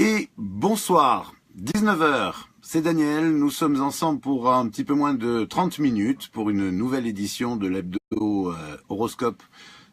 Et bonsoir, 19 heures, c'est Daniel, nous sommes ensemble pour un petit peu moins de 30 minutes pour une nouvelle édition de l'hebdo horoscope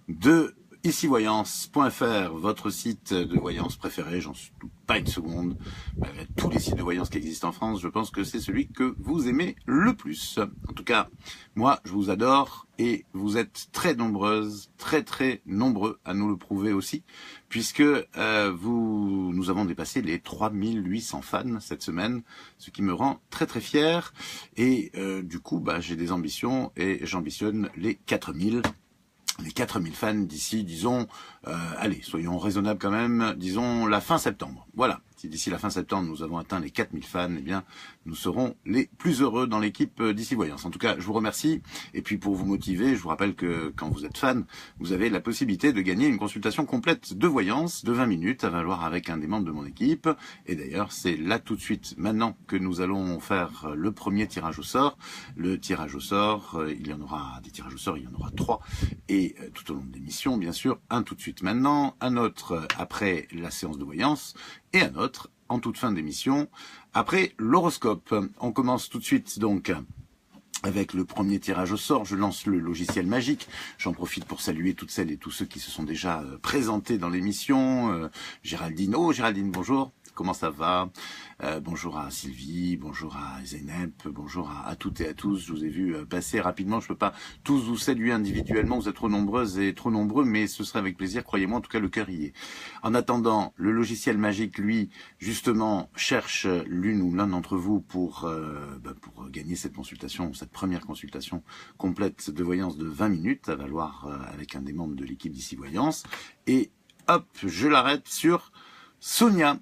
de icivoyance.fr, votre site de voyance préféré, j'en suis pas une seconde. Malgré tous les sites de voyance qui existent en France, je pense que c'est celui que vous aimez le plus. En tout cas, moi, je vous adore et vous êtes très nombreuses, très nombreux à nous le prouver aussi, puisque nous avons dépassé les 3800 fans cette semaine, ce qui me rend très fier. Et du coup, j'ai des ambitions et j'ambitionne les 4000. Les 4000 fans d'ici, disons, allez, soyons raisonnables quand même, disons la fin septembre. Voilà, si d'ici la fin septembre nous avons atteint les 4000 fans, eh bien, nous serons les plus heureux dans l'équipe d'Ici Voyance. En tout cas, je vous remercie. Et puis pour vous motiver, je vous rappelle que quand vous êtes fan, vous avez la possibilité de gagner une consultation complète de voyance de 20 minutes à valoir avec un des membres de mon équipe. Et d'ailleurs, c'est là tout de suite, maintenant, que nous allons faire le premier tirage au sort. Le tirage au sort, il y en aura des tirages au sort, il y en aura 3. Et tout au long de l'émission, bien sûr, un tout de suite maintenant, un autre après la séance de voyance et un autre en toute fin d'émission après l'horoscope. On commence tout de suite donc avec le premier tirage au sort. Je lance le logiciel magique. J'en profite pour saluer toutes celles et tous ceux qui se sont déjà présentés dans l'émission. Géraldine, Géraldine, bonjour. Comment ça va? Bonjour à Sylvie, bonjour à Zeynep, bonjour à toutes et à tous. Je vous ai vu passer rapidement. Je peux pas tous vous saluer individuellement. Vous êtes trop nombreuses et trop nombreux, mais ce serait avec plaisir. Croyez-moi, en tout cas, le cœur y est. En attendant, le logiciel magique, lui, justement, cherche l'une ou l'un d'entre vous pour gagner cette consultation, cette première consultation complète de voyance de 20 minutes à valoir avec un des membres de l'équipe d'Ici Voyance. Et hop, je l'arrête sur Sonia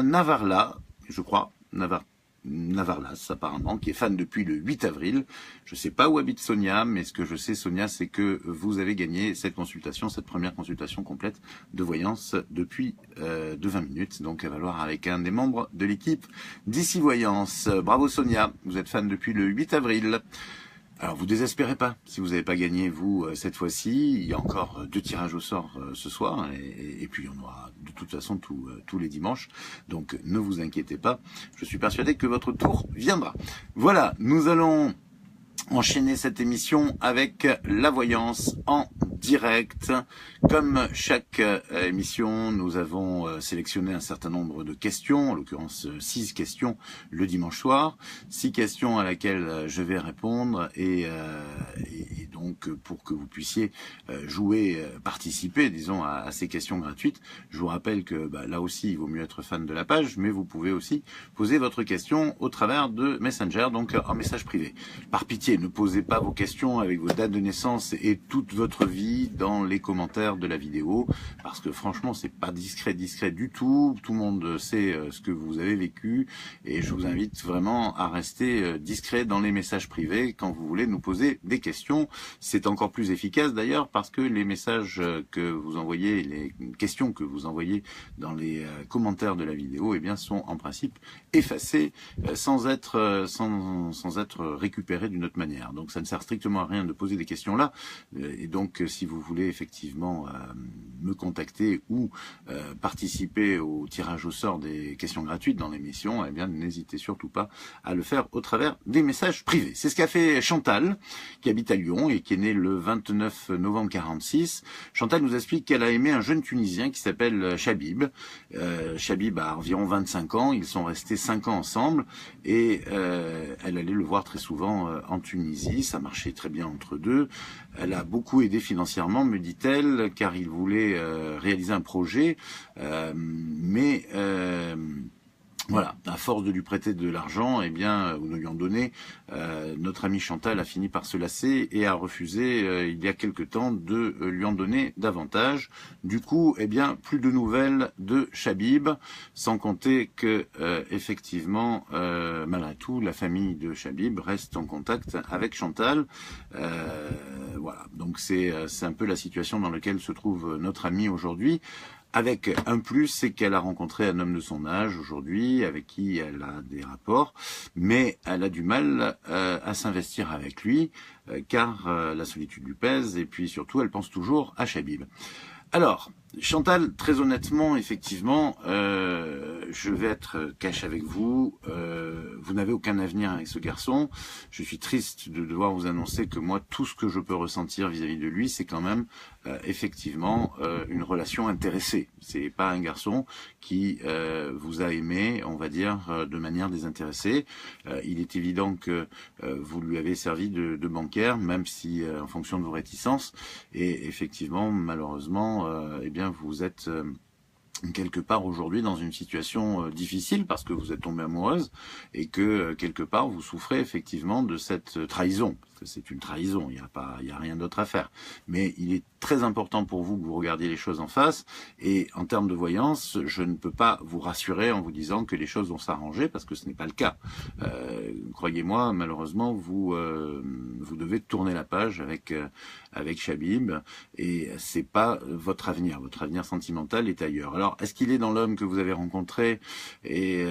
Navarla, je crois, Navarlas apparemment, qui est fan depuis le 8 avril. Je ne sais pas où habite Sonia, mais ce que je sais, Sonia, c'est que vous avez gagné cette consultation, cette première consultation complète de voyance depuis de 20 minutes, donc à valoir avec un des membres de l'équipe d'Ici Voyance. Bravo Sonia, vous êtes fan depuis le 8 avril. Alors, vous désespérez pas. Si vous n'avez pas gagné, vous, cette fois-ci, il y a encore 2 tirages au sort ce soir. Et puis, il y en aura de toute façon tous les dimanches. Donc, ne vous inquiétez pas. Je suis persuadé que votre tour viendra. Voilà, nous allons enchaîner cette émission avec la voyance en direct. Comme chaque émission, nous avons sélectionné un certain nombre de questions, en l'occurrence 6 questions le dimanche soir, 6 questions à laquelle je vais répondre et donc pour que vous puissiez jouer, participer, disons, à ces questions gratuites. Je vous rappelle que là aussi, il vaut mieux être fan de la page, mais vous pouvez aussi poser votre question au travers de Messenger, donc en message privé. Par pitié, ne posez pas vos questions avec vos dates de naissance et toute votre vie dans les commentaires de la vidéo, parce que franchement, c'est pas discret du tout. Tout le monde sait ce que vous avez vécu, et je vous invite vraiment à rester discret dans les messages privés quand vous voulez nous poser des questions. C'est encore plus efficace d'ailleurs, parce que les messages que vous envoyez, les questions que vous envoyez dans les commentaires de la vidéo, eh bien, sont en principe effacés sans être récupérés d'une autre manière. Donc ça ne sert strictement à rien de poser des questions là, et donc si vous voulez effectivement me contacter ou participer au tirage au sort des questions gratuites dans l'émission, eh bien n'hésitez surtout pas à le faire au travers des messages privés. C'est ce qu'a fait Chantal, qui habite à Lyon et qui est née le 29 novembre 46. Chantal nous explique qu'elle a aimé un jeune Tunisien qui s'appelle Chabib. Chabib a environ 25 ans, ils sont restés 5 ans ensemble et elle allait le voir très souvent en Tunisie, ça marchait très bien entre deux. Elle a beaucoup aidé financièrement, me dit-elle, car il voulait réaliser un projet, mais voilà, à force de lui prêter de l'argent, eh bien, ou de lui en donner, notre amie Chantal a fini par se lasser et a refusé, il y a quelque temps, de lui en donner davantage. Du coup, eh bien, plus de nouvelles de Chabib, sans compter que, effectivement, malgré tout, la famille de Chabib reste en contact avec Chantal. Voilà, donc c'est un peu la situation dans laquelle se trouve notre amie aujourd'hui. Avec un plus, c'est qu'elle a rencontré un homme de son âge aujourd'hui, avec qui elle a des rapports, mais elle a du mal à s'investir avec lui, car la solitude lui pèse, et puis surtout, elle pense toujours à Chabib. Alors, Chantal, très honnêtement, effectivement, je vais être cash avec vous. Vous n'avez aucun avenir avec ce garçon. Je suis triste de devoir vous annoncer que moi, tout ce que je peux ressentir vis-à-vis de lui, c'est quand même effectivement une relation intéressée. C'est pas un garçon qui vous a aimé, on va dire, de manière désintéressée. Il est évident que vous lui avez servi de banquière, même si en fonction de vos réticences. Et effectivement, malheureusement, eh bien, vous êtes quelque part aujourd'hui dans une situation difficile parce que vous êtes tombée amoureuse et que quelque part vous souffrez effectivement de cette trahison. Parce que c'est une trahison, il y a rien d'autre à faire. Mais il est très important pour vous que vous regardiez les choses en face. Et en termes de voyance, je ne peux pas vous rassurer en vous disant que les choses vont s'arranger parce que ce n'est pas le cas. Croyez-moi, malheureusement, vous devez tourner la page avec Chabib et c'est pas votre avenir. Votre avenir sentimental est ailleurs. Alors, est-ce qu'il est dans l'homme que vous avez rencontré et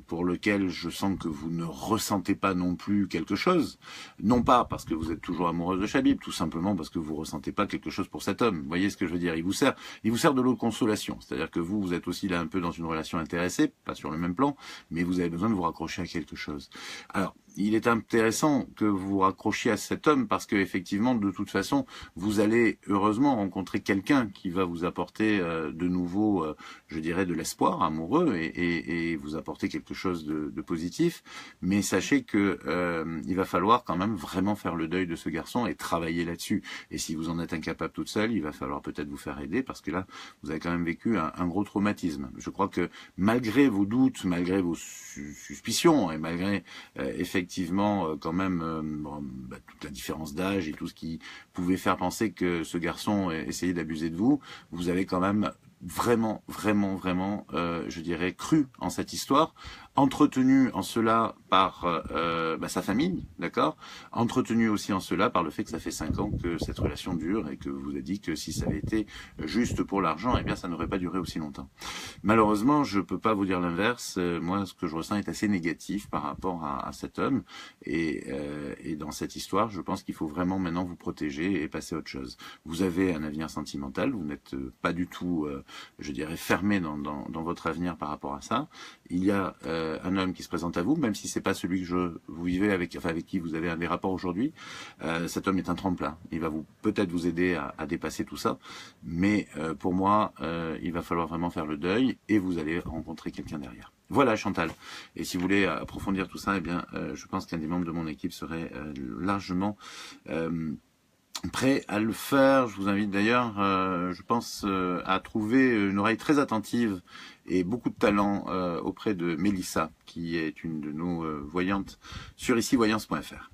pour lequel je sens que vous ne ressentez pas non plus quelque chose? Non pas parce que vous êtes toujours amoureuse de Chabib, tout simplement parce que vous ressentez pas quelque chose pour cet homme. Vous voyez ce que je veux dire? Il vous sert de l'eau de consolation. C'est-à-dire que vous êtes aussi là un peu dans une relation intéressée, pas sur le même plan, mais vous avez besoin de vous raccrocher à quelque chose. Alors, il est intéressant que vous vous raccrochiez à cet homme parce que effectivement, de toute façon, vous allez heureusement rencontrer quelqu'un qui va vous apporter de nouveau, je dirais, de l'espoir amoureux et vous apporter quelque chose de positif. Mais sachez que il va falloir quand même vraiment faire le deuil de ce garçon et travailler là-dessus. Et si vous en êtes incapable toute seule, il va falloir peut-être vous faire aider parce que là, vous avez quand même vécu un gros traumatisme. Je crois que malgré vos doutes, malgré vos suspicions et malgré effectivement quand même toute la différence d'âge et tout ce qui pouvait faire penser que ce garçon essayait d'abuser de vous, vous avez quand même vraiment, je dirais, cru en cette histoire, entretenu en cela par sa famille, d'accord, entretenu aussi en cela par le fait que ça fait 5 ans que cette relation dure et que vous avez dit que si ça avait été juste pour l'argent, eh bien ça n'aurait pas duré aussi longtemps. Malheureusement, je peux pas vous dire l'inverse. Moi, ce que je ressens est assez négatif par rapport à cet homme et dans cette histoire, je pense qu'il faut vraiment maintenant vous protéger et passer à autre chose. Vous avez un avenir sentimental, vous n'êtes pas du tout je dirais fermé dans votre avenir par rapport à ça. Il y a un homme qui se présente à vous, même si c'est pas celui que vous vivez avec qui vous avez des rapports aujourd'hui. Cet homme est un tremplin. Il va peut-être vous aider à dépasser tout ça, mais pour moi, il va falloir vraiment faire le deuil et vous allez rencontrer quelqu'un derrière. Voilà Chantal. Et si vous voulez approfondir tout ça, eh bien, je pense qu'un des membres de mon équipe serait largement prêt à le faire. Je vous invite d'ailleurs, je pense, à trouver une oreille très attentive et beaucoup de talent auprès de Mélissa, qui est une de nos voyantes sur icivoyance.fr.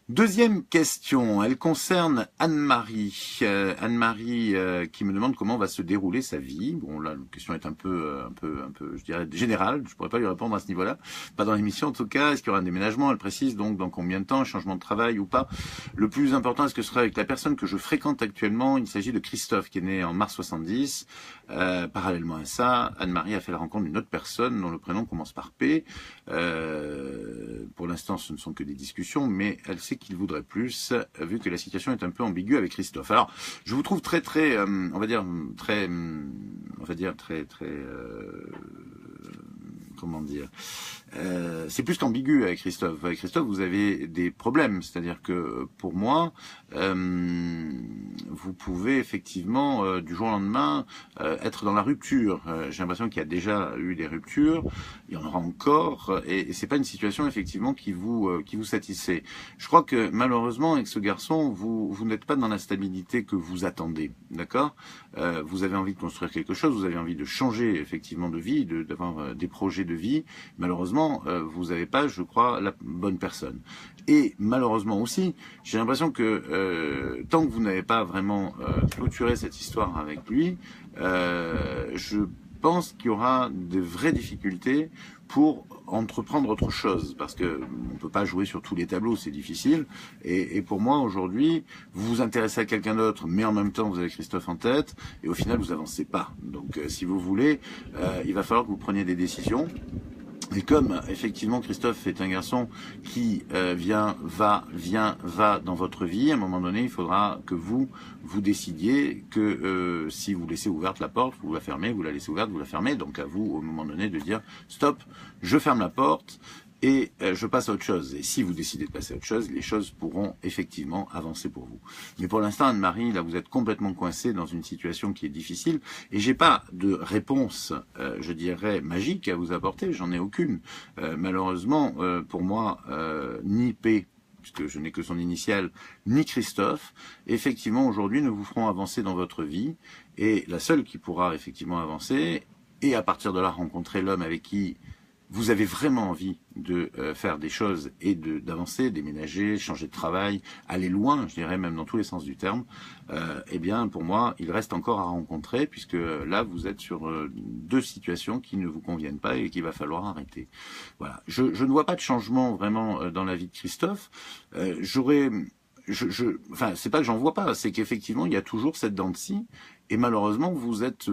Deuxième question, elle concerne Anne-Marie. Anne-Marie qui me demande comment va se dérouler sa vie. Bon là, la question est un peu, je dirais générale. Je pourrais pas lui répondre à ce niveau-là, pas dans l'émission en tout cas. Est-ce qu'il y aura un déménagement? Elle précise donc dans combien de temps, un changement de travail ou pas. Le plus important, est-ce que ce sera avec la personne que je fréquente actuellement? Il s'agit de Christophe qui est né en mars 70. Parallèlement à ça, Anne-Marie a fait la rencontre d'une autre personne dont le prénom commence par P. Pour l'instant, ce ne sont que des discussions, mais elle sait qu'il voudrait plus, vu que la situation est un peu ambiguë avec Christophe. Alors, je vous trouve très, on va dire, comment dire, c'est plus qu'ambigu avec Christophe. Avec Christophe, vous avez des problèmes, c'est-à-dire que pour moi, vous pouvez effectivement du jour au lendemain être dans la rupture. J'ai l'impression qu'il y a déjà eu des ruptures, il y en aura encore, et c'est pas une situation effectivement qui vous satisfait. Je crois que malheureusement avec ce garçon, vous n'êtes pas dans la stabilité que vous attendez, d'accord? Vous avez envie de construire quelque chose, vous avez envie de changer effectivement de vie, d'avoir des projets de vie. Malheureusement, vous n'avez pas, je crois, la bonne personne. Et malheureusement aussi, j'ai l'impression que tant que vous n'avez pas vraiment clôturé cette histoire avec lui, je pense qu'il y aura de vraies difficultés pour entreprendre autre chose, parce que on peut pas jouer sur tous les tableaux, c'est difficile. Et pour moi aujourd'hui, vous vous intéressez à quelqu'un d'autre, mais en même temps vous avez Christophe en tête, et au final vous avancez pas. Donc si vous voulez, il va falloir que vous preniez des décisions. Et comme effectivement Christophe est un garçon qui va dans votre vie, à un moment donné, il faudra que vous décidiez que si vous laissez ouverte la porte, vous la fermez, vous la laissez ouverte, vous la fermez. Donc à vous, au moment donné, de dire stop, je ferme la porte. Et je passe à autre chose. Et si vous décidez de passer à autre chose, les choses pourront effectivement avancer pour vous. Mais pour l'instant, Anne-Marie, là, vous êtes complètement coincée dans une situation qui est difficile. Et j'ai pas de réponse, je dirais, magique à vous apporter. J'en ai aucune. Malheureusement, pour moi, ni P, puisque je n'ai que son initiale, ni Christophe, effectivement, aujourd'hui, ne vous feront avancer dans votre vie. Et la seule qui pourra effectivement avancer, et à partir de là, rencontrer l'homme avec qui vous avez vraiment envie de faire des choses et d'avancer, déménager, changer de travail, aller loin, je dirais même dans tous les sens du terme, eh bien pour moi, il reste encore à rencontrer puisque là, vous êtes sur deux situations qui ne vous conviennent pas et qu'il va falloir arrêter. Voilà. Je ne vois pas de changement vraiment dans la vie de Christophe. Enfin, c'est pas que j'en vois pas, c'est qu'effectivement, il y a toujours cette dent de scie. Et malheureusement, vous êtes,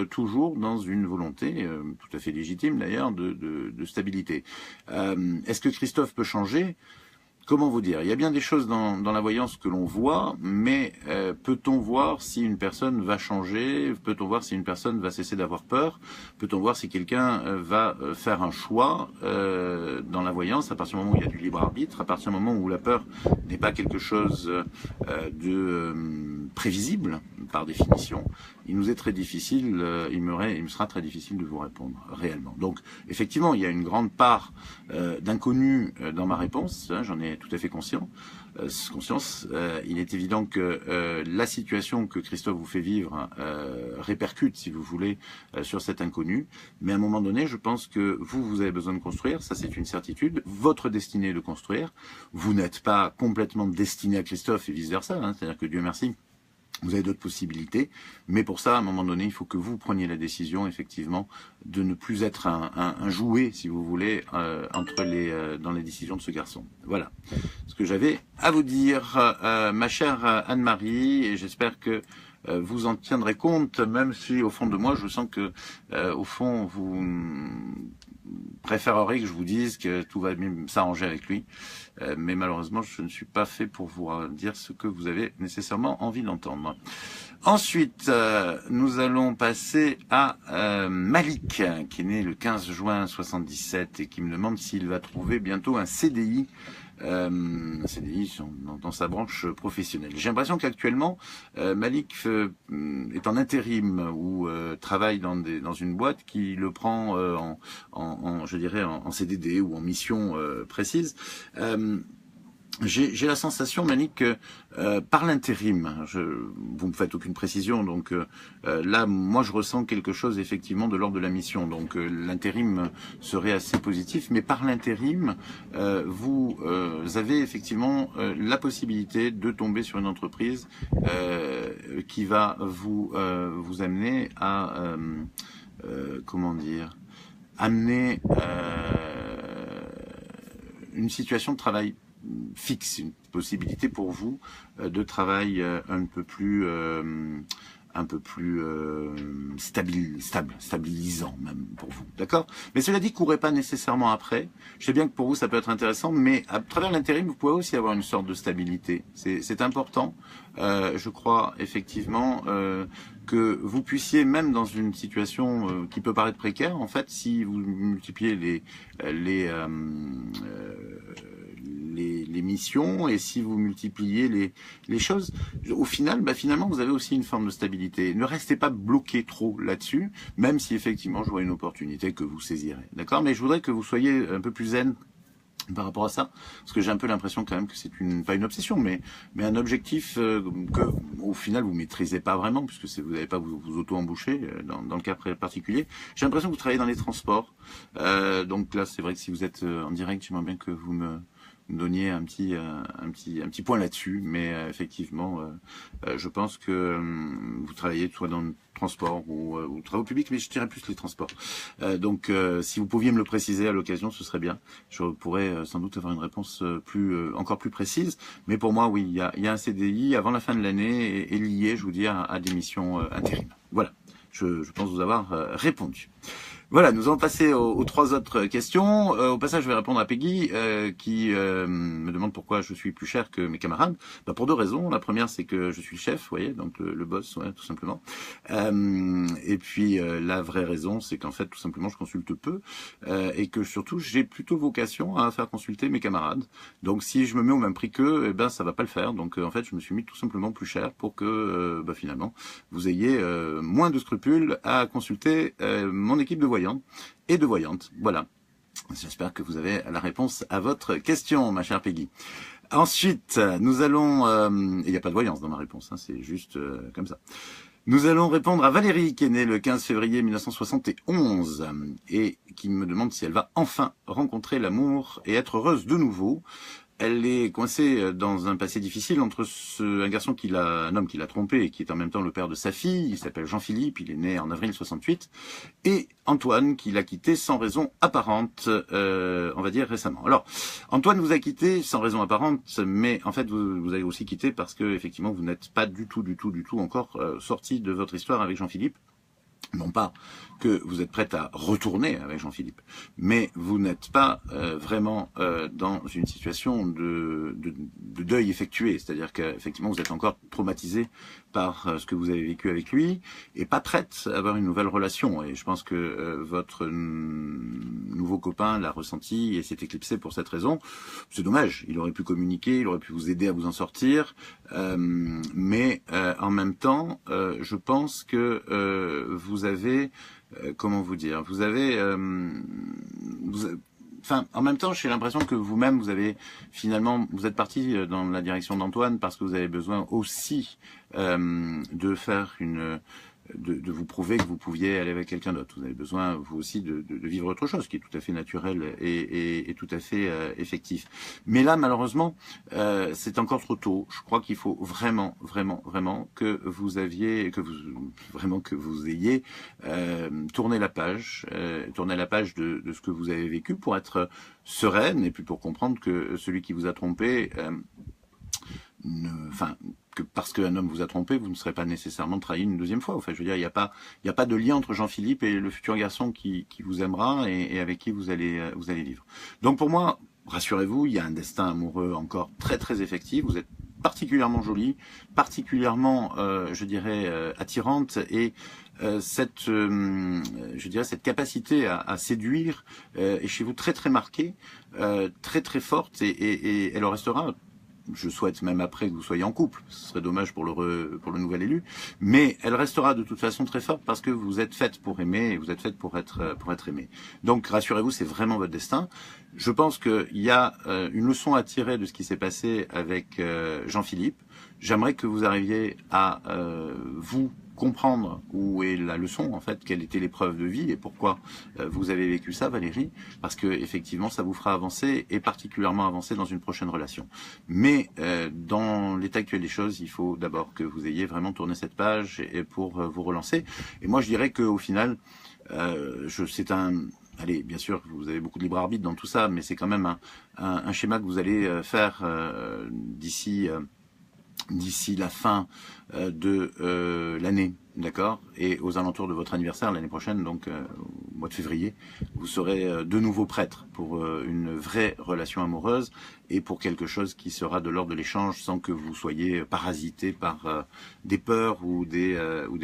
toujours dans une volonté, tout à fait légitime d'ailleurs, de stabilité. Est-ce que Christophe peut changer ? Comment vous dire? Il y a bien des choses dans la voyance que l'on voit, mais peut-on voir si une personne va changer? Peut-on voir si une personne va cesser d'avoir peur? Peut-on voir si quelqu'un va faire un choix dans la voyance à partir du moment où il y a du libre arbitre, à partir du moment où la peur n'est pas quelque chose de prévisible par définition? Il nous est très difficile, il me sera très difficile de vous répondre réellement. Donc effectivement, il y a une grande part d'inconnu dans ma réponse, hein, j'en ai tout à fait conscience. Il est évident que la situation que Christophe vous fait vivre répercute, si vous voulez, sur cet inconnu. Mais à un moment donné, je pense que vous avez besoin de construire, ça c'est une certitude. Votre destinée est de construire. Vous n'êtes pas complètement destiné à Christophe et vice-versa, hein, c'est-à-dire que Dieu merci, vous avez d'autres possibilités, mais pour ça, à un moment donné, il faut que vous preniez la décision, effectivement, de ne plus être un jouet, si vous voulez, dans les décisions de ce garçon. Voilà ce que j'avais à vous dire, ma chère Anne-Marie, et j'espère que vous en tiendrez compte, même si au fond de moi, je sens que, au fond, vous préférerez que je vous dise que tout va bien s'arranger avec lui. Mais malheureusement, je ne suis pas fait pour vous dire ce que vous avez nécessairement envie d'entendre. Ensuite, nous allons passer à Malik, qui est né le 15 juin 77 et qui me demande s'il va trouver bientôt un CDI. Dans sa branche professionnelle. J'ai l'impression qu'actuellement, Malik est en intérim ou travaille dans une boîte qui le prend je dirais en CDD ou en mission précise. J'ai la sensation, Malik, que par l'intérim, vous me faites aucune précision, donc là, moi, je ressens quelque chose effectivement de l'ordre de la mission. Donc l'intérim serait assez positif, mais par l'intérim, vous avez effectivement la possibilité de tomber sur une entreprise qui va vous amener à comment dire, amener une situation de travail fixe, une possibilité pour vous de travail un peu plus stabilisant même pour vous, d'accord? Mais cela dit, courez pas nécessairement après. Je sais bien que pour vous ça peut être intéressant, mais à travers l'intérim, vous pouvez aussi avoir une sorte de stabilité. C'est important, je crois effectivement que vous puissiez, même dans une situation qui peut paraître précaire, en fait, si vous multipliez les missions et si vous multipliez les choses, au final, finalement, vous avez aussi une forme de stabilité. Ne restez pas bloqué trop là-dessus, même si effectivement, je vois une opportunité que vous saisirez. D'accord? Mais je voudrais que vous soyez un peu plus zen par rapport à ça, parce que j'ai un peu l'impression quand même que c'est pas une obsession, mais un objectif que au final vous maîtrisez pas vraiment, puisque vous n'allez pas vous auto-embaucher dans le cas particulier. J'ai l'impression que vous travaillez dans les transports, donc là c'est vrai que si vous êtes en direct, j'aimerais bien que vous me donniez un petit point là-dessus, mais effectivement, je pense que vous travaillez soit dans le transport ou travaux publics, mais je dirais plus les transports. Donc, si vous pouviez me le préciser à l'occasion, ce serait bien. Je pourrais sans doute avoir une réponse encore plus précise. Mais pour moi, oui, il y a un CDI avant la fin de l'année et lié, je vous dis, à des missions intérim. Voilà. Je pense vous avoir répondu. Voilà, nous allons passer aux trois autres questions. Au passage, je vais répondre à Peggy qui me demande pourquoi je suis plus cher que mes camarades. Bah, pour deux raisons. La première, c'est que je suis le chef, vous voyez, donc le boss, ouais, tout simplement. Et puis la vraie raison, c'est qu'en fait, tout simplement, je consulte peu et que surtout, j'ai plutôt vocation à faire consulter mes camarades. Donc, si je me mets au même prix qu'eux, eh ben, ça va pas le faire. Donc, en fait, je me suis mis tout simplement plus cher pour que, finalement, vous ayez moins de scrupules à consulter mon équipe de voyants et de voyantes. Voilà. J'espère que vous avez la réponse à votre question, ma chère Peggy. Ensuite, nous allons... il n'y a pas de voyance dans ma réponse, hein, c'est juste comme ça. Nous allons répondre à Valérie, qui est née le 15 février 1971, et qui me demande si elle va enfin rencontrer l'amour et être heureuse de nouveau. Elle est coincée dans un passé difficile entre un homme qui l'a trompé et qui est en même temps le père de sa fille. Il s'appelle Jean-Philippe, il est né en avril 68, et Antoine qui l'a quitté sans raison apparente, on va dire récemment. Alors, Antoine vous a quitté sans raison apparente, mais en fait vous avez aussi quitté parce que effectivement vous n'êtes pas du tout encore sorti de votre histoire avec Jean-Philippe. Non pas que vous êtes prête à retourner avec Jean-Philippe, mais vous n'êtes pas vraiment dans une situation de deuil effectué. C'est-à-dire qu'effectivement, vous êtes encore traumatisé par ce que vous avez vécu avec lui et pas prête à avoir une nouvelle relation. Et je pense que votre nouveau copain l'a ressenti et s'est éclipsé pour cette raison. C'est dommage, il aurait pu communiquer, il aurait pu vous aider à vous en sortir, mais en même temps, je pense que vous avez, comment vous dire, enfin, en même temps, j'ai l'impression que vous-même, vous êtes parti dans la direction d'Antoine parce que vous avez besoin aussi de faire de vous prouver que vous pouviez aller avec quelqu'un d'autre. Vous avez besoin, vous aussi, de vivre autre chose, qui est tout à fait naturel et tout à fait effectif. Mais là, malheureusement, c'est encore trop tôt. Je crois qu'il faut vraiment que vous ayez tourné la page de ce que vous avez vécu pour être sereine et puis pour comprendre que celui qui vous a trompé, que parce qu'un homme vous a trompé, vous ne serez pas nécessairement trahi une deuxième fois. Enfin, je veux dire, il n'y a pas de lien entre Jean-Philippe et le futur garçon qui vous aimera et avec qui vous allez vivre. Donc pour moi, rassurez-vous, il y a un destin amoureux encore très effectif. Vous êtes particulièrement jolie, particulièrement, je dirais, attirante et cette capacité à séduire est chez vous très marquée, très forte et elle en restera. Je souhaite même après que vous soyez en couple, ce serait dommage pour le nouvel élu, mais elle restera de toute façon très forte parce que vous êtes faite pour aimer et vous êtes faite pour être aimée. Donc rassurez-vous, c'est vraiment votre destin. Je pense qu'il y a une leçon à tirer de ce qui s'est passé avec Jean-Philippe. J'aimerais que vous arriviez à vous comprendre où est la leçon, en fait, quelle était l'épreuve de vie et pourquoi vous avez vécu ça, Valérie, parce que effectivement, ça vous fera avancer et particulièrement avancer dans une prochaine relation. Mais dans l'état actuel des choses, il faut d'abord que vous ayez vraiment tourné cette page et pour vous relancer. Et moi, je dirais qu'au final, allez, bien sûr, vous avez beaucoup de libre arbitre dans tout ça, mais c'est quand même un schéma que vous allez faire d'ici la fin de l'année, d'accord, et aux alentours de votre anniversaire l'année prochaine, donc au mois de février, vous serez de nouveau prêtre pour une vraie relation amoureuse et pour quelque chose qui sera de l'ordre de l'échange sans que vous soyez parasité par des peurs ou des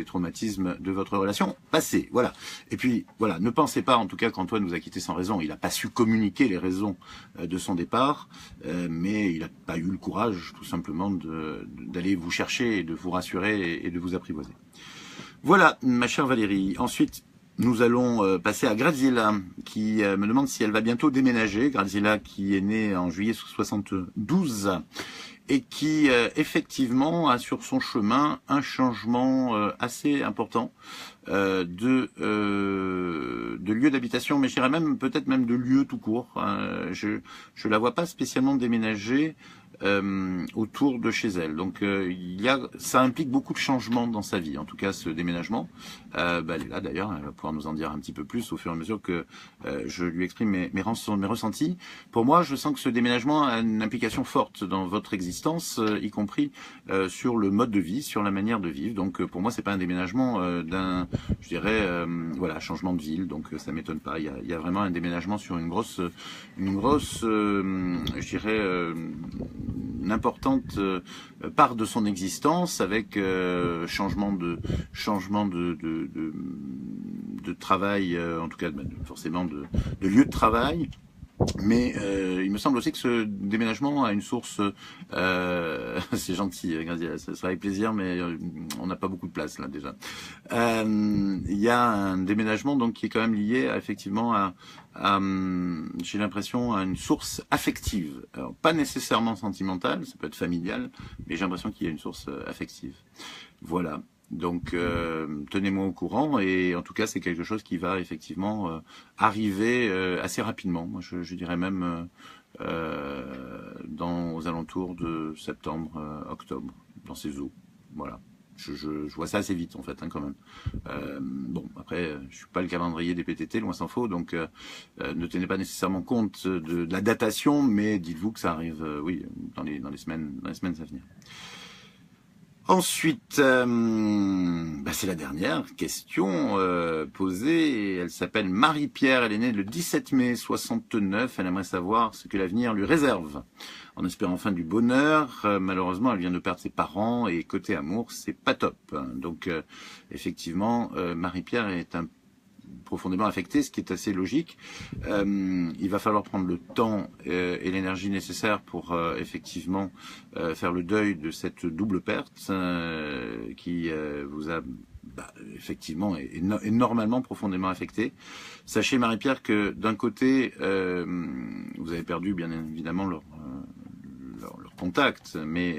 traumatismes de votre relation passée. Voilà. Et puis, voilà, ne pensez pas en tout cas qu'Antoine vous a quitté sans raison. Il n'a pas su communiquer les raisons de son départ, mais il n'a pas eu le courage tout simplement d'aller vous chercher et de vous rassurer et de vous apprivoiser. Voilà, ma chère Valérie. Ensuite, nous allons passer à Graziella, qui me demande si elle va bientôt déménager. Graziella qui est née en juillet 72 et qui effectivement a sur son chemin un changement assez important de lieu d'habitation, mais je dirais même peut-être même de lieu tout court. Je la vois pas spécialement déménager autour de chez elle. Donc ça implique beaucoup de changements dans sa vie, en tout cas ce déménagement. Elle est là d'ailleurs, elle va pouvoir nous en dire un petit peu plus au fur et à mesure que je lui exprime mes ressentis. Pour moi, je sens que ce déménagement a une implication forte dans votre existence, y compris sur le mode de vie, sur la manière de vivre. Donc pour moi, c'est pas un déménagement je dirais, changement de ville. Donc ça m'étonne pas. Il y a vraiment un déménagement sur une grosse, je dirais, une importante part de son existence, avec changement de travail, en tout cas forcément de lieu de travail. Mais il me semble aussi que ce déménagement a une source, c'est gentil, ça sera avec plaisir, mais on n'a pas beaucoup de place là déjà. Il y a un déménagement donc qui est quand même lié effectivement à j'ai l'impression, à une source affective. Alors, pas nécessairement sentimentale, ça peut être familial, mais j'ai l'impression qu'il y a une source affective. Voilà. Donc, tenez-moi au courant, et en tout cas, c'est quelque chose qui va effectivement arriver assez rapidement. Moi, je dirais même aux alentours de septembre, octobre, dans ces eaux. Voilà. Je vois ça assez vite en fait, quand même. Après, je suis pas le calendrier des PTT, loin s'en faut, donc ne tenez pas nécessairement compte de la datation, mais dites-vous que ça arrive, dans les semaines à venir. Ensuite, c'est la dernière question posée. Elle s'appelle Marie-Pierre. Elle est née le 17 mai 69. Elle aimerait savoir ce que l'avenir lui réserve, en espérant enfin du bonheur. Malheureusement, elle vient de perdre ses parents, et côté amour, c'est pas top. Donc, effectivement, Marie-Pierre est profondément affectée, ce qui est assez logique. Il va falloir prendre le temps et l'énergie nécessaire pour effectivement faire le deuil de cette double perte qui vous a effectivement normalement profondément affecté. Sachez, Marie-Pierre, que d'un côté, vous avez perdu bien évidemment leur contact, mais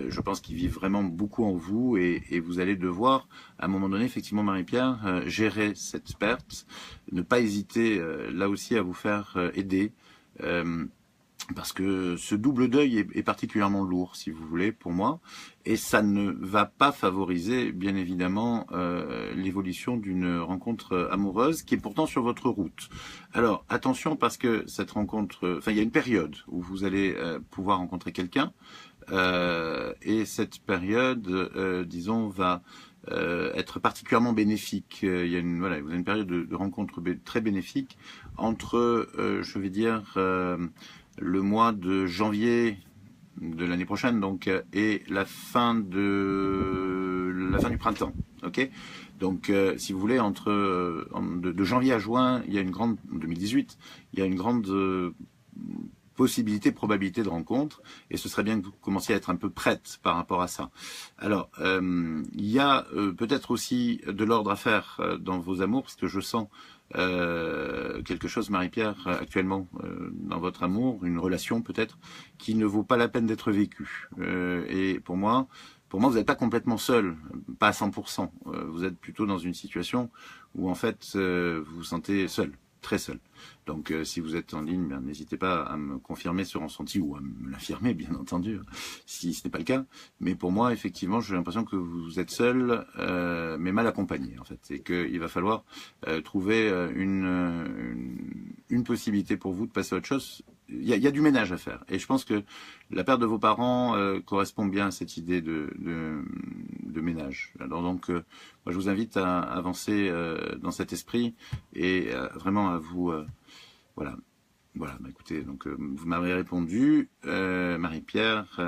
je pense qu'ils vivent vraiment beaucoup en vous, et vous allez devoir, à un moment donné, effectivement, Marie-Pierre, gérer cette perte, ne pas hésiter là aussi à vous faire aider, parce que ce double deuil est particulièrement lourd, si vous voulez, pour moi, et ça ne va pas favoriser, bien évidemment, l'évolution d'une rencontre amoureuse qui est pourtant sur votre route. Alors, attention, parce que cette rencontre, il y a une période où vous allez pouvoir rencontrer quelqu'un, et cette période, disons, va être particulièrement bénéfique. Vous avez une période de rencontre très bénéfique entre, je vais dire, le mois de janvier de l'année prochaine, donc, et la fin du printemps. Ok. Donc, si vous voulez, de janvier à juin, il y a une grande 2018, il y a une grande probabilité de rencontre, et ce serait bien que vous commenciez à être un peu prête par rapport à ça. Alors, il y a peut-être aussi de l'ordre à faire dans vos amours, parce que je sens quelque chose, Marie-Pierre, actuellement dans votre amour, une relation peut-être qui ne vaut pas la peine d'être vécue. Et pour moi, vous n'êtes pas complètement seul, pas à 100%. Vous êtes plutôt dans une situation où en fait vous vous sentez seul, très seul. Donc si vous êtes en ligne, n'hésitez pas à me confirmer ce ressenti, ou à me l'affirmer, bien entendu, si ce n'est pas le cas. Mais pour moi, effectivement, j'ai l'impression que vous êtes seul, mais mal accompagné, en fait. Et qu'il va falloir trouver une possibilité pour vous de passer à autre chose. Il y a du ménage à faire. Et je pense que la perte de vos parents correspond bien à cette idée de ménage. Alors donc, moi, je vous invite à avancer dans cet esprit, et vraiment à vous... Voilà, écoutez, donc vous m'avez répondu, Marie-Pierre,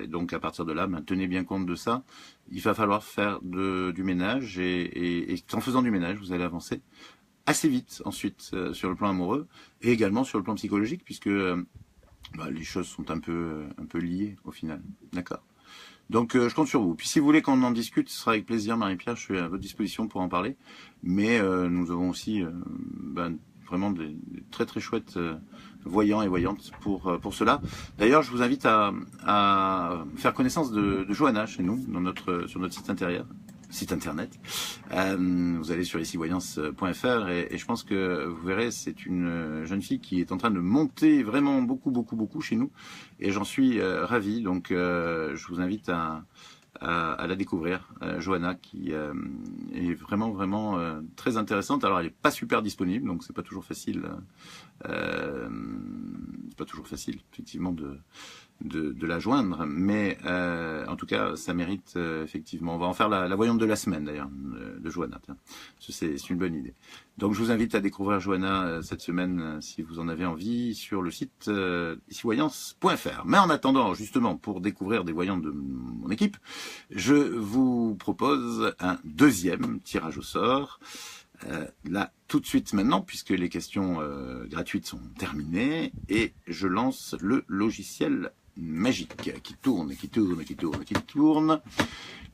donc à partir de là, tenez bien compte de ça. Il va falloir faire du ménage, et en faisant du ménage, vous allez avancer assez vite ensuite sur le plan amoureux, et également sur le plan psychologique, puisque les choses sont un peu liées au final. D'accord. Donc je compte sur vous. Puis si vous voulez qu'on en discute, ce sera avec plaisir, Marie-Pierre, je suis à votre disposition pour en parler. Mais nous avons aussi vraiment des très très chouettes voyants et voyantes pour cela. D'ailleurs, je vous invite à faire connaissance de Johanna chez nous, sur notre site intérieur. site internet. Vous allez sur icivoyance.fr et je pense que vous verrez, c'est une jeune fille qui est en train de monter vraiment beaucoup chez nous et j'en suis ravi. Donc je vous invite à la découvrir, Johanna, qui est vraiment très intéressante. Alors elle n'est pas super disponible, donc c'est pas toujours facile. C'est pas toujours facile, effectivement, de la joindre, mais en tout cas, ça mérite effectivement. On va en faire la voyante de la semaine d'ailleurs, de Johanna. C'est une bonne idée. Donc je vous invite à découvrir Johanna cette semaine, si vous en avez envie, sur le site icivoyance.fr. Mais en attendant, justement, pour découvrir des voyantes de mon équipe, je vous propose un deuxième tirage au sort. Là, tout de suite maintenant, puisque les questions gratuites sont terminées, et je lance le logiciel magique qui tourne.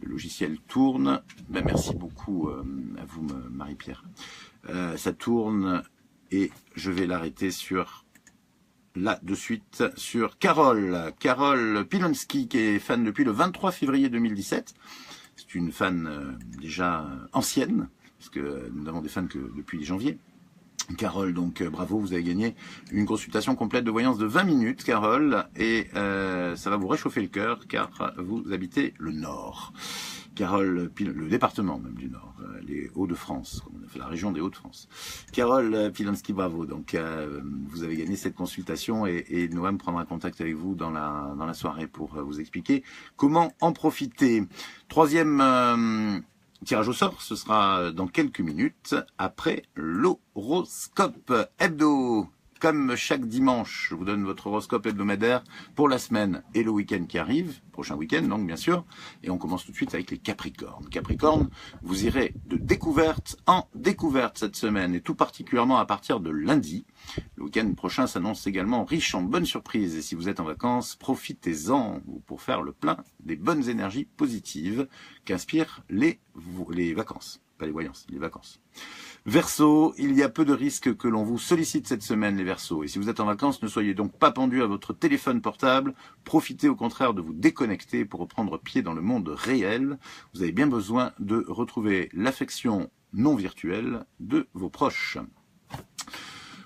Le logiciel tourne. Ben, merci beaucoup à vous, Marie-Pierre. Ça tourne et je vais l'arrêter sur là de suite sur Carole Pilonsky, qui est fan depuis le 23 février 2017. C'est une fan déjà ancienne, parce que nous n'avons des fans que depuis janvier. Carole, donc bravo, vous avez gagné une consultation complète de voyance de 20 minutes, Carole, et ça va vous réchauffer le cœur, car vous habitez le Nord. Carole, le département même du Nord, les Hauts-de-France, comme on a fait la région des Hauts-de-France. Carole Pilonsky, bravo, donc vous avez gagné cette consultation et Noam prendra contact avec vous dans la soirée pour vous expliquer comment en profiter. Troisième tirage au sort, ce sera dans quelques minutes, après l'horoscope hebdo. Comme chaque dimanche, je vous donne votre horoscope hebdomadaire pour la semaine et le week-end qui arrive, prochain week-end donc bien sûr, et on commence tout de suite avec les Capricornes. Capricorne, vous irez de découverte en découverte cette semaine, et tout particulièrement à partir de lundi. Le week-end prochain s'annonce également riche en bonnes surprises, et si vous êtes en vacances, profitez-en pour faire le plein des bonnes énergies positives qu'inspirent les vacances, pas les voyances, les vacances. Verseau, il y a peu de risques que l'on vous sollicite cette semaine, les Verseaux. Et si vous êtes en vacances, ne soyez donc pas pendu à votre téléphone portable. Profitez au contraire de vous déconnecter pour reprendre pied dans le monde réel. Vous avez bien besoin de retrouver l'affection non virtuelle de vos proches.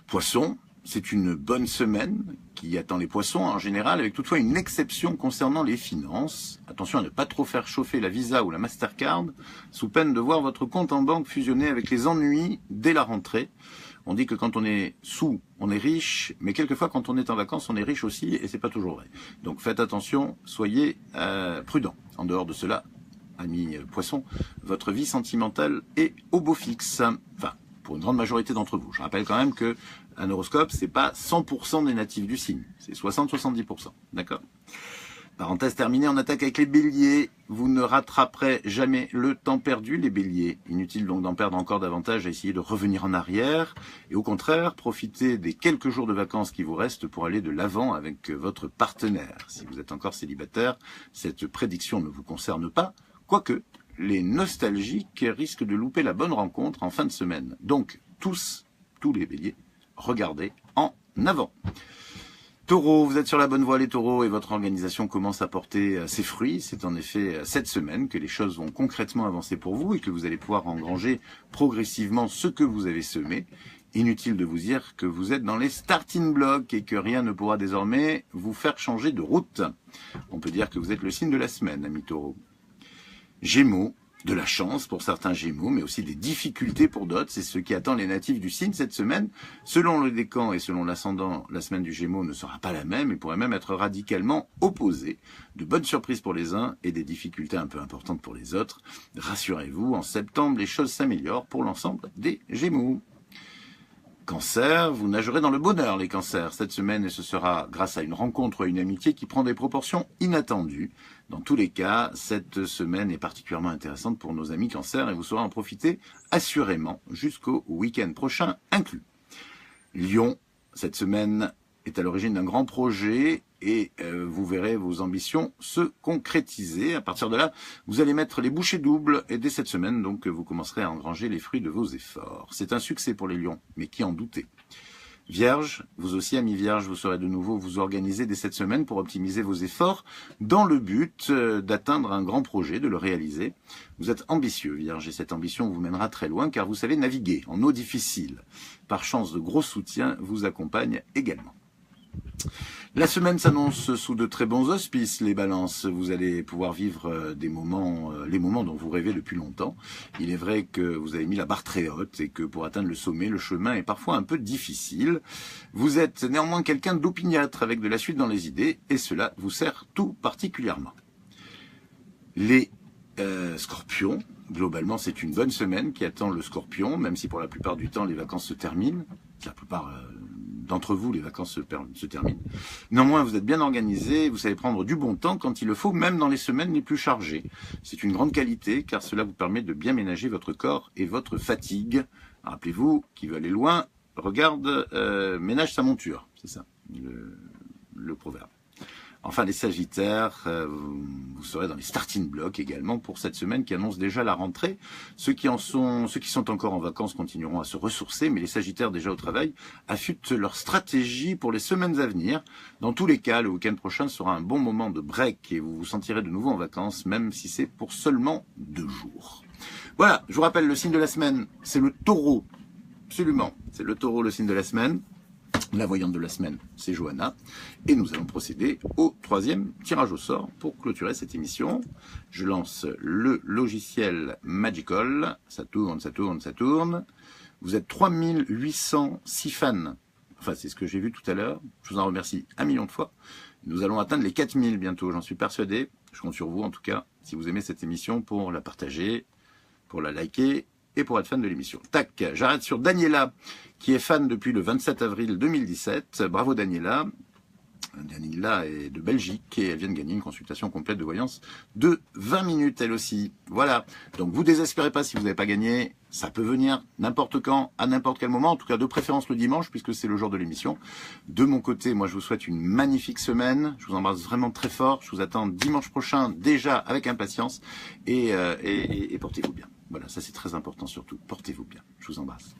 Poisson, c'est une bonne semaine qui attend les poissons en général, avec toutefois une exception concernant les finances. Attention à ne pas trop faire chauffer la Visa ou la Mastercard, sous peine de voir votre compte en banque fusionner avec les ennuis dès la rentrée. On dit que quand on est sous, on est riche, mais quelquefois quand on est en vacances, on est riche aussi, et c'est pas toujours vrai. Donc faites attention, soyez prudents. En dehors de cela, amis poissons, votre vie sentimentale est au beau fixe. Enfin, pour une grande majorité d'entre vous. Je rappelle quand même que un horoscope, c'est pas 100% des natifs du signe, c'est 60-70%, d'accord? Parenthèse terminée, on attaque avec les béliers. Vous ne rattraperez jamais le temps perdu, les béliers. Inutile donc d'en perdre encore davantage à essayer de revenir en arrière. Et au contraire, profitez des quelques jours de vacances qui vous restent pour aller de l'avant avec votre partenaire. Si vous êtes encore célibataire, cette prédiction ne vous concerne pas, quoique les nostalgiques risquent de louper la bonne rencontre en fin de semaine. Donc, tous les béliers, regardez en avant. Taureau, vous êtes sur la bonne voie les taureaux et votre organisation commence à porter ses fruits. C'est en effet cette semaine que les choses vont concrètement avancer pour vous et que vous allez pouvoir engranger progressivement ce que vous avez semé. Inutile de vous dire que vous êtes dans les starting blocks et que rien ne pourra désormais vous faire changer de route. On peut dire que vous êtes le signe de la semaine, amis taureaux. Gémeaux, de la chance pour certains Gémeaux, mais aussi des difficultés pour d'autres. C'est ce qui attend les natifs du signe cette semaine. Selon le décan et selon l'ascendant, la semaine du Gémeaux ne sera pas la même et pourrait même être radicalement opposée. De bonnes surprises pour les uns et des difficultés un peu importantes pour les autres. Rassurez-vous, en septembre, les choses s'améliorent pour l'ensemble des Gémeaux. Cancer, vous nagerez dans le bonheur les cancers cette semaine et ce sera grâce à une rencontre ou à une amitié qui prend des proportions inattendues. Dans tous les cas, cette semaine est particulièrement intéressante pour nos amis cancers et vous saurez en profiter assurément jusqu'au week-end prochain inclus. Lion, cette semaine est à l'origine d'un grand projet et vous verrez vos ambitions se concrétiser. À partir de là, vous allez mettre les bouchées doubles et dès cette semaine, donc, vous commencerez à engranger les fruits de vos efforts. C'est un succès pour les lions, mais qui en doutait. Vierge, vous aussi, amis Vierge, vous saurez de nouveau vous organiser dès cette semaine pour optimiser vos efforts dans le but d'atteindre un grand projet, de le réaliser. Vous êtes ambitieux, Vierge, et cette ambition vous mènera très loin car vous savez naviguer en eau difficile. Par chance, de gros soutiens vous accompagnent également. La semaine s'annonce sous de très bons auspices, les balances. Vous allez pouvoir vivre les moments dont vous rêvez depuis longtemps. Il est vrai que vous avez mis la barre très haute et que pour atteindre le sommet, le chemin est parfois un peu difficile. Vous êtes néanmoins quelqu'un d'opiniâtre avec de la suite dans les idées et cela vous sert tout particulièrement. Les Scorpions, globalement c'est une bonne semaine qui attend le Scorpion, même si pour la plupart du temps les vacances se terminent. La plupart d'entre vous, les vacances se terminent. Néanmoins, vous êtes bien organisé, vous savez prendre du bon temps quand il le faut, même dans les semaines les plus chargées. C'est une grande qualité, car cela vous permet de bien ménager votre corps et votre fatigue. Rappelez-vous, qui veut aller loin, regarde, ménage sa monture. C'est ça, le proverbe. Enfin, les Sagittaires, vous serez dans les starting blocks également pour cette semaine qui annonce déjà la rentrée. Ceux qui sont encore en vacances continueront à se ressourcer, mais les Sagittaires déjà au travail affûtent leur stratégie pour les semaines à venir. Dans tous les cas, le week-end prochain sera un bon moment de break et vous vous sentirez de nouveau en vacances, même si c'est pour seulement 2 jours. Voilà, je vous rappelle, le signe de la semaine, c'est le Taureau. Absolument, c'est le Taureau, le signe de la semaine. La voyante de la semaine, c'est Johanna. Et nous allons procéder au 3e tirage au sort pour clôturer cette émission. Je lance le logiciel Magical. Ça tourne, ça tourne, ça tourne. Vous êtes 3806 fans. Enfin, c'est ce que j'ai vu tout à l'heure. Je vous en remercie 1 million de fois. Nous allons atteindre les 4000 bientôt, j'en suis persuadé. Je compte sur vous, en tout cas, si vous aimez cette émission, pour la partager, pour la liker et pour être fan de l'émission. Tac, j'arrête sur Daniela, qui est fan depuis le 27 avril 2017. Bravo Daniela. Daniela est de Belgique et elle vient de gagner une consultation complète de voyance de 20 minutes elle aussi. Voilà, donc vous désespérez pas si vous n'avez pas gagné, ça peut venir n'importe quand, à n'importe quel moment, en tout cas de préférence le dimanche puisque c'est le jour de l'émission. De mon côté, moi je vous souhaite une magnifique semaine, je vous embrasse vraiment très fort, je vous attends dimanche prochain déjà avec impatience et portez-vous bien. Voilà, ça c'est très important surtout, portez-vous bien, je vous embrasse.